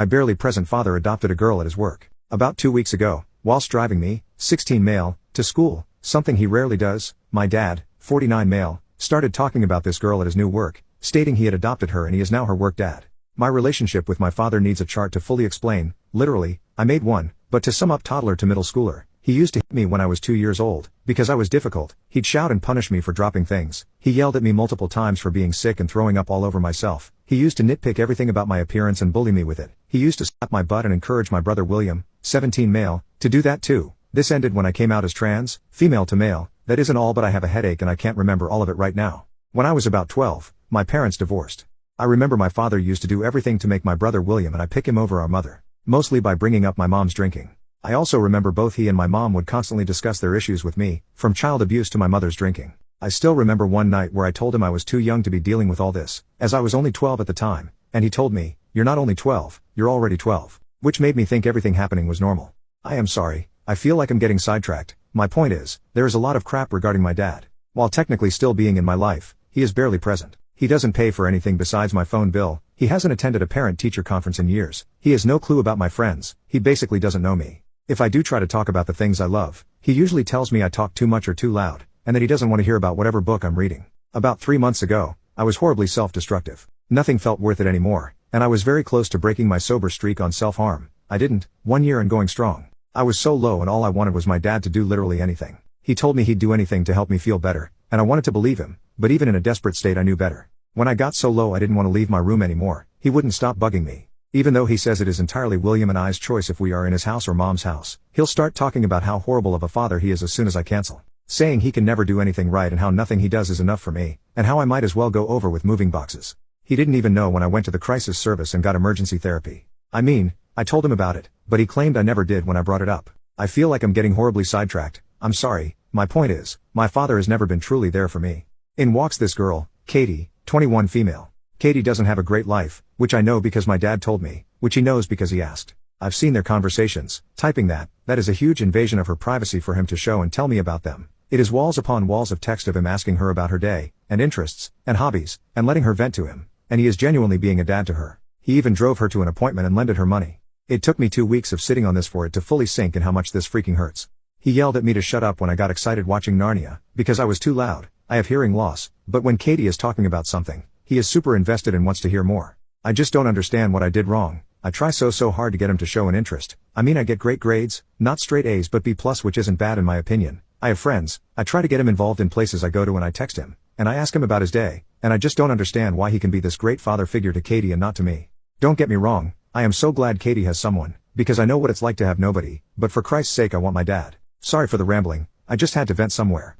My barely present father adopted a girl at his work. About 2 weeks ago, whilst driving me, 16 male, to school, something he rarely does, my dad, 49 male, started talking about this girl at his new work, stating he had adopted her and he is now her work dad. My relationship with my father needs a chart to fully explain. Literally, I made one, but to sum up, toddler to middle schooler. He used to hit me when I was 2 years old, because I was difficult. He'd shout and punish me for dropping things. He yelled at me multiple times for being sick and throwing up all over myself. He used to nitpick everything about my appearance and bully me with it. He used to slap my butt and encourage my brother William, 17 male, to do that too. This ended when I came out as trans, female to male. That isn't all, but I have a headache and I can't remember all of it right now. When I was about 12, my parents divorced. I remember my father used to do everything to make my brother William and I pick him over our mother, mostly by bringing up my mom's drinking. I also remember both he and my mom would constantly discuss their issues with me, from child abuse to my mother's drinking. I still remember one night where I told him I was too young to be dealing with all this, as I was only 12 at the time, and he told me, "You're not only 12, you're already 12. Which made me think everything happening was normal. I am sorry, I feel like I'm getting sidetracked. My point is, there is a lot of crap regarding my dad. While technically still being in my life, he is barely present. He doesn't pay for anything besides my phone bill, he hasn't attended a parent-teacher conference in years, he has no clue about my friends, he basically doesn't know me. If I do try to talk about the things I love, he usually tells me I talk too much or too loud, and that he doesn't want to hear about whatever book I'm reading. About 3 months ago, I was horribly self-destructive. Nothing felt worth it anymore, and I was very close to breaking my sober streak on self-harm. I didn't, 1 year and going strong. I was so low and all I wanted was my dad to do literally anything. He told me he'd do anything to help me feel better, and I wanted to believe him, but even in a desperate state I knew better. When I got so low I didn't want to leave my room anymore, he wouldn't stop bugging me. Even though he says it is entirely William and I's choice if we are in his house or mom's house, he'll start talking about how horrible of a father he is as soon as I cancel. Saying he can never do anything right and how nothing he does is enough for me, and how I might as well go over with moving boxes. He didn't even know when I went to the crisis service and got emergency therapy. I mean, I told him about it, but he claimed I never did when I brought it up. I feel like I'm getting horribly sidetracked. I'm sorry. My point is, my father has never been truly there for me. In walks this girl, Katie, 21 female. Katie doesn't have a great life, which I know because my dad told me, which he knows because he asked. I've seen their conversations, typing that is a huge invasion of her privacy for him to show and tell me about them. It is walls upon walls of text of him asking her about her day, and interests, and hobbies, and letting her vent to him, and he is genuinely being a dad to her. He even drove her to an appointment and lended her money. It took me 2 weeks of sitting on this for it to fully sink in how much this freaking hurts. He yelled at me to shut up when I got excited watching Narnia, because I was too loud. I have hearing loss, but when Katie is talking about something, he is super invested and wants to hear more. I just don't understand what I did wrong. I try so hard to get him to show an interest. I mean, I get great grades, not straight A's but B+, which isn't bad in my opinion. I have friends, I try to get him involved in places I go to and I text him, and I ask him about his day, and I just don't understand why he can be this great father figure to Katie and not to me. Don't get me wrong, I am so glad Katie has someone, because I know what it's like to have nobody, but for Christ's sake I want my dad. Sorry for the rambling, I just had to vent somewhere.